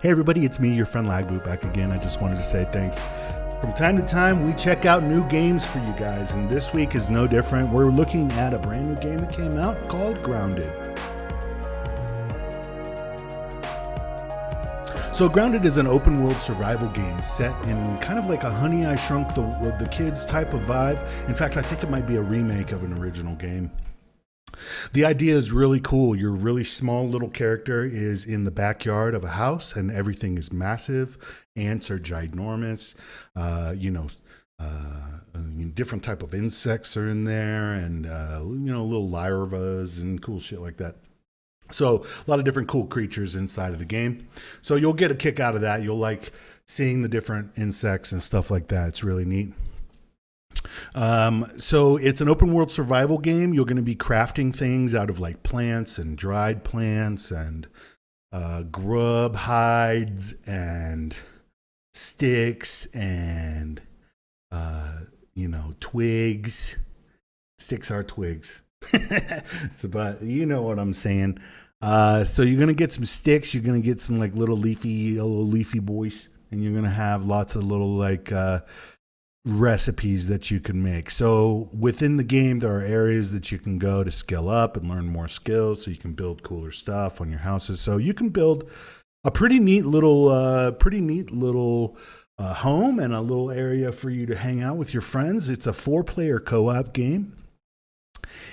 Hey everybody, it's me, your friend Lagboot, back again. I just wanted to say thanks. From time to time, we check out new games for you guys, and this week is no different. We're looking at a brand new game that came out called Grounded. So Grounded is an open world survival game set in kind of like a Honey, I Shrunk the Kids type of vibe. In fact, I think it might be a remake of an original game. The idea is really cool. Your really small little character is in the backyard of a house, and everything is massive. Ants are ginormous. Different type of insects are in there, and little larvas and cool shit like that. So a lot of different cool creatures inside of the game. So you'll get a kick out of that. You'll like seeing the different insects and stuff like that. It's really neat. So it's an open world survival game. You're going to be crafting things out of like plants and dried plants and grub hides and sticks and twigs. Sticks are twigs. But you know what I'm saying. So you're going to get some sticks. You're going to get some like little leafy boys, and you're going to have lots of little like recipes that you can make. So within the game, there are areas that you can go to skill up and learn more skills, so you can build cooler stuff on your houses. So you can build a pretty neat little home and a little area for you to hang out with your friends. It's a 4-player co-op game.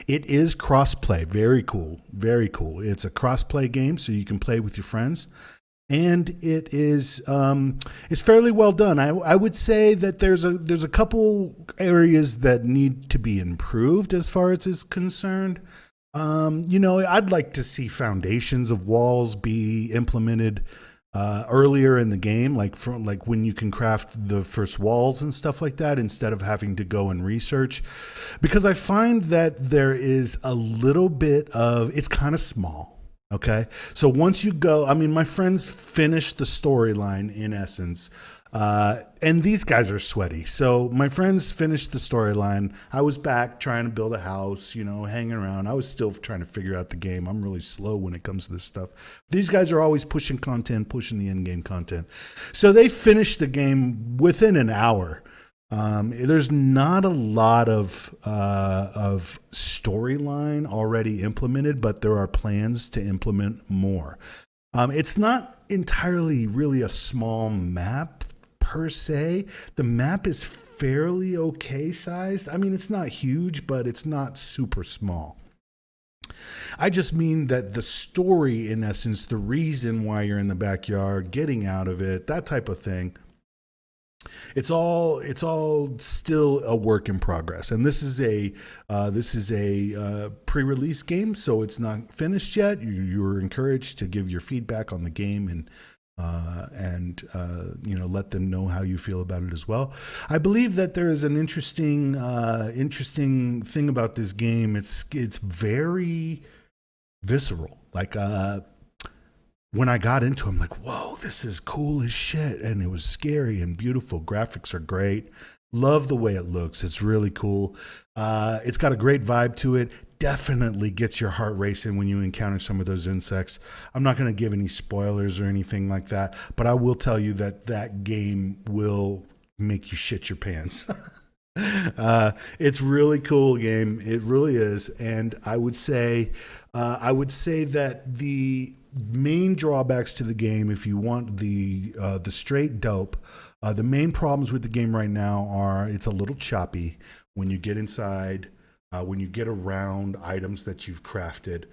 It is cross-play. Very cool. Very cool. It's a cross-play game, so you can play with your friends. And it is it's fairly well done. I would say that there's a couple areas that need to be improved as far as is concerned. I'd like to see foundations of walls be implemented earlier in the game, like when you can craft the first walls and stuff like that, instead of having to go and research. Because I find that there is a little bit of, it's kind of small. Okay, so once you go, my friends finished the storyline in essence, and these guys are sweaty. So my friends finished the storyline. I was back trying to build a house, hanging around. I was still trying to figure out the game. I'm really slow when it comes to this stuff. These guys are always pushing the in-game content. So they finished the game within an hour. There's not a lot of storyline already implemented, but there are plans to implement more. It's not entirely really a small map per se. The map is fairly okay sized. It's not huge, but it's not super small. I just mean that the story, in essence, the reason why you're in the backyard, getting out of it, that type of thing, it's all still a work in progress, and this is a pre-release game, so it's not finished yet. You're encouraged to give your feedback on the game and let them know how you feel about it as well. I believe that there is an interesting thing about this game. It's very visceral. Like when I got into it, I'm like, whoa, this is cool as shit. And it was scary and beautiful. Graphics are great. Love the way it looks. It's really cool. It's got a great vibe to it. Definitely gets your heart racing when you encounter some of those insects. I'm not going to give any spoilers or anything like that, but I will tell you that game will make you shit your pants. It's really cool game. It really is. And I would say that the main drawbacks to the game, if you want the straight dope, the main problems with the game right now are it's a little choppy when you get inside, when you get around items that you've crafted.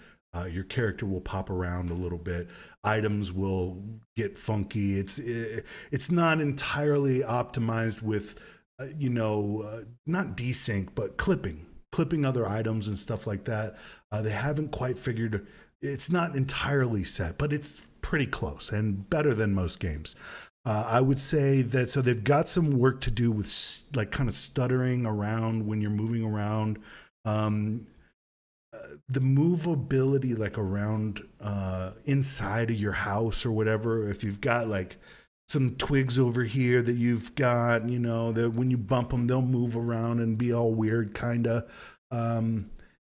Your character will pop around a little bit. Items will get funky. It's not entirely optimized with not desync, but clipping other items and stuff like that. They haven't quite figured. It's not entirely set, but it's pretty close and better than most games. I would say that, so they've got some work to do with like kind of stuttering around when you're moving around. The movability, like around inside of your house or whatever, if you've got like some twigs over here that you've got, that when you bump them, they'll move around and be all weird kind of.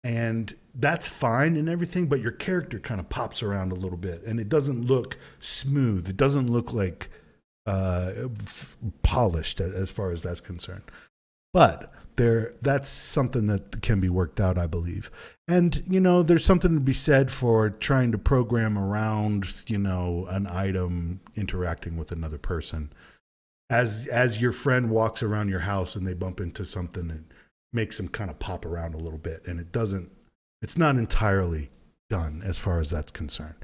And that's fine and everything, but your character kind of pops around a little bit, and it doesn't look smooth. It doesn't look like polished as far as that's concerned. But that's something that can be worked out, I believe. And, there's something to be said for trying to program around, an item interacting with another person. As your friend walks around your house and they bump into something, it makes them kind of pop around a little bit. And it's not entirely done as far as that's concerned.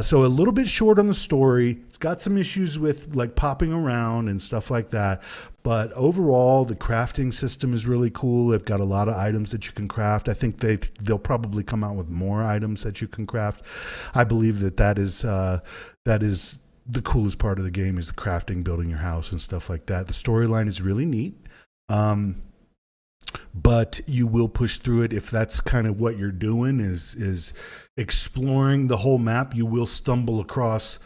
So a little bit short on the story. It's got some issues with like popping around and stuff like that. But overall, the crafting system is really cool. They've got a lot of items that you can craft. I think they'll probably come out with more items that you can craft. I believe that is the coolest part of the game, is the crafting, building your house and stuff like that. The storyline is really neat. But you will push through it if that's kind of what you're doing is exploring the whole map. You will stumble across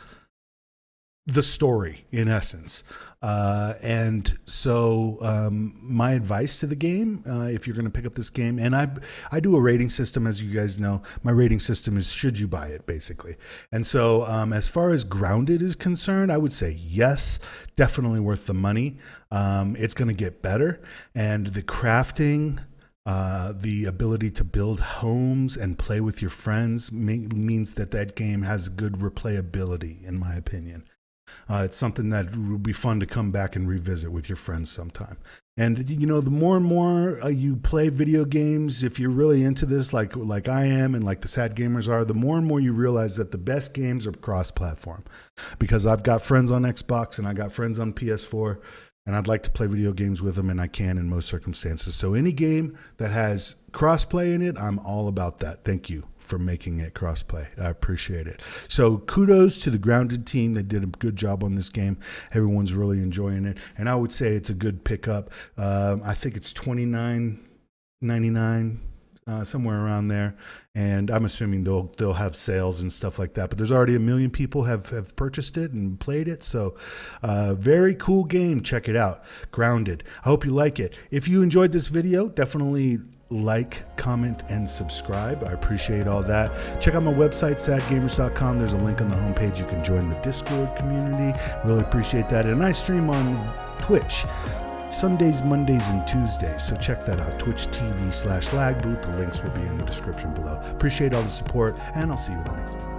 the story in essence. And so my advice to the game, if you're going to pick up this game, and I do a rating system, as you guys know. My rating system is should you buy it, basically. And so as far as Grounded is concerned, I would say yes, definitely worth the money. It's going to get better, and the crafting, the ability to build homes and play with your friends means that game has good replayability, in my opinion. It's something that would be fun to come back and revisit with your friends sometime. And, the more and more you play video games, if you're really into this, like I am and like the Sad Gamers are, the more and more you realize that the best games are cross-platform. Because I've got friends on Xbox and I got friends on PS4, and I'd like to play video games with them, and I can in most circumstances. So any game that has crossplay in it, I'm all about that. Thank you for making it crossplay. I appreciate it. So kudos to the Grounded team. They did a good job on this game. Everyone's really enjoying it, and I would say it's a good pickup. I think it's $29.99. Somewhere around there, and I'm assuming they'll have sales and stuff like that. But there's already 1 million people have purchased it and played it, so very cool game. Check it out, Grounded. I hope you like it. If you enjoyed this video, definitely like, comment, and subscribe. I appreciate all that. Check out my website, sadgamers.com. There's a link on the homepage. You can join the Discord community. Really appreciate that. And I stream on Twitch Sundays, Mondays, and Tuesdays. So check that out. Twitch TV/Lagboot. The links will be in the description below. Appreciate all the support, and I'll see you in the next one.